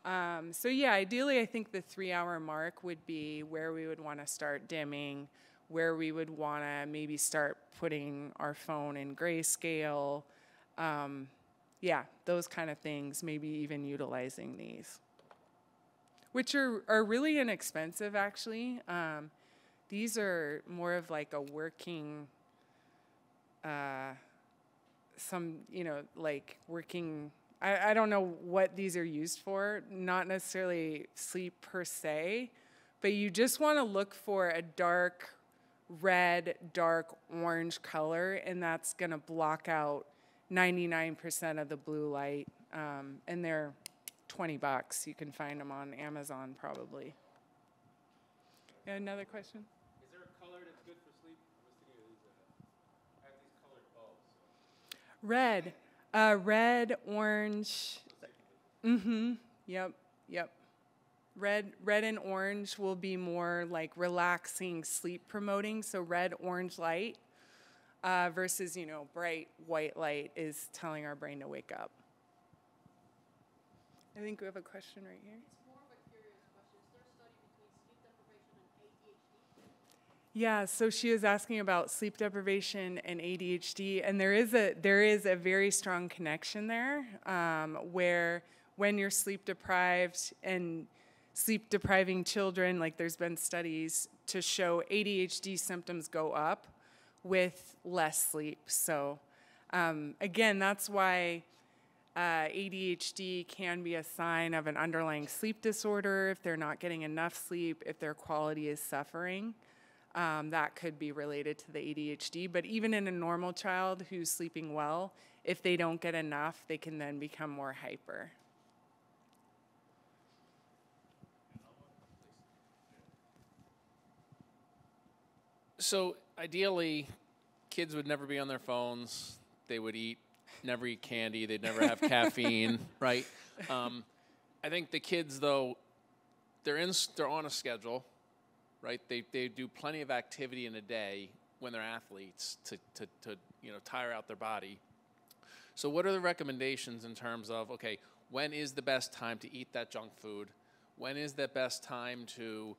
So yeah, ideally I think the 3 hour mark would be where we would want to start dimming, where we would want to maybe start putting our phone in grayscale. Yeah, those kind of things, maybe even utilizing these, which are really inexpensive actually. These are more of like a working, I don't know what these are used for, not necessarily sleep per se, but you just want to look for a dark red, dark orange color, and that's going to block out 99% of the blue light. And they're $20. You can find them on Amazon probably. Yeah, another question? Is there a color that's good for sleep? I was thinking of these, I have these colored bulbs. Red. Red, orange. Yep. Red and orange will be more like relaxing, sleep promoting. So red, orange light versus, bright white light is telling our brain to wake up. I think we have a question right here. It's more of a curious question. Is there a study between sleep deprivation and ADHD? Yeah, so she was asking about sleep deprivation and ADHD, and there is a very strong connection there, where when you're sleep deprived and sleep depriving children, like there's been studies to show ADHD symptoms go up with less sleep. So again, that's why ADHD can be a sign of an underlying sleep disorder if they're not getting enough sleep, if their quality is suffering. That could be related to the ADHD. But even in a normal child who's sleeping well, if they don't get enough, they can then become more hyper. So ideally, kids would never be on their phones. They would never eat candy. They'd never have caffeine, right? I think the kids, though, they're on a schedule, right? They do plenty of activity in a day when they're athletes to tire out their body. So what are the recommendations in terms of, okay, when is the best time to eat that junk food? When is the best time to,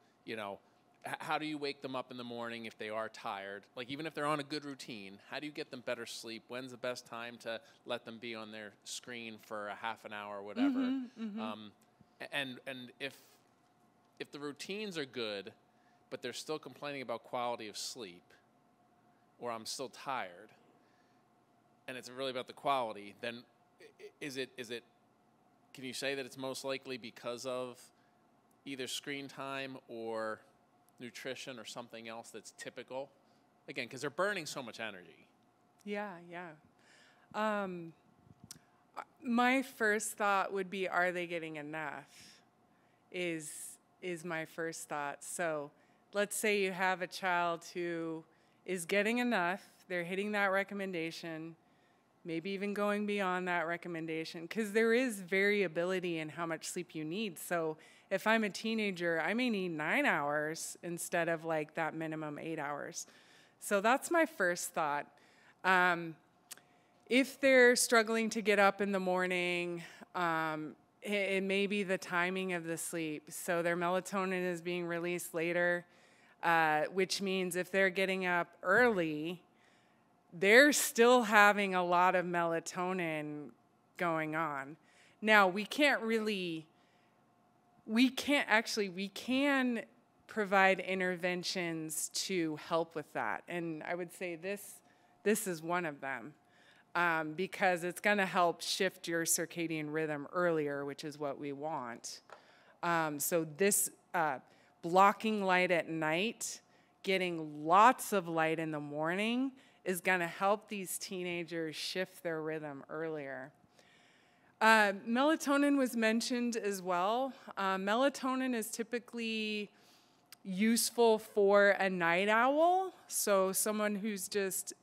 how do you wake them up in the morning if they are tired? Like, even if they're on a good routine, how do you get them better sleep? When's the best time to let them be on their screen for a half an hour or whatever? And if the routines are good, but they're still complaining about quality of sleep, or I'm still tired, and it's really about the quality, then can you say that it's most likely because of either screen time or nutrition or something else that's typical? Again, because they're burning so much energy. Yeah. My first thought would be, are they getting enough? Is my first thought. So let's say you have a child who is getting enough, they're hitting that recommendation, maybe even going beyond that recommendation, because there is variability in how much sleep you need. So if I'm a teenager, I may need 9 hours instead of like that minimum 8 hours. So that's my first thought. If they're struggling to get up in the morning, it may be the timing of the sleep. So their melatonin is being released later, which means if they're getting up early, they're still having a lot of melatonin going on. Now, we can provide interventions to help with that. And I would say this is one of them, because it's going to help shift your circadian rhythm earlier, which is what we want. So this blocking light at night, getting lots of light in the morning, is going to help these teenagers shift their rhythm earlier. Melatonin was mentioned as well. Melatonin is typically useful for a night owl, so someone who's just,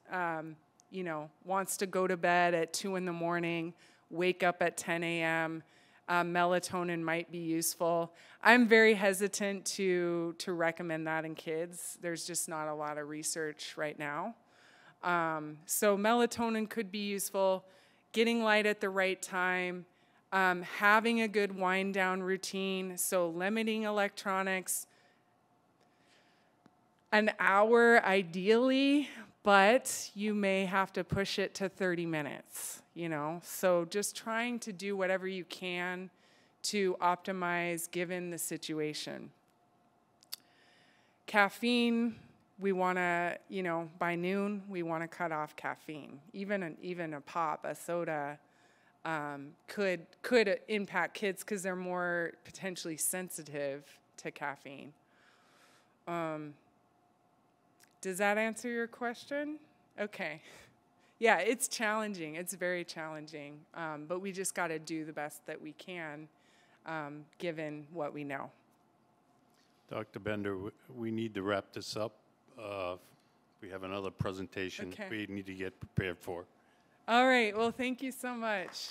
wants to go to bed at 2 in the morning, wake up at 10 a.m., melatonin might be useful. I'm very hesitant to recommend that in kids. There's just not a lot of research right now. So melatonin could be useful, getting light at the right time, having a good wind down routine, so limiting electronics, an hour ideally, but you may have to push it to 30 minutes, So just trying to do whatever you can to optimize given the situation. Caffeine, we want to, by noon, we want to cut off caffeine. Even a pop, a soda, could impact kids because they're more potentially sensitive to caffeine. Does that answer your question? Okay. Yeah, it's challenging. It's very challenging. But we just got to do the best that we can, given what we know. Dr. Bender, we need to wrap this up. We have another presentation Okay. we need to get prepared for. All right. Well, thank you so much.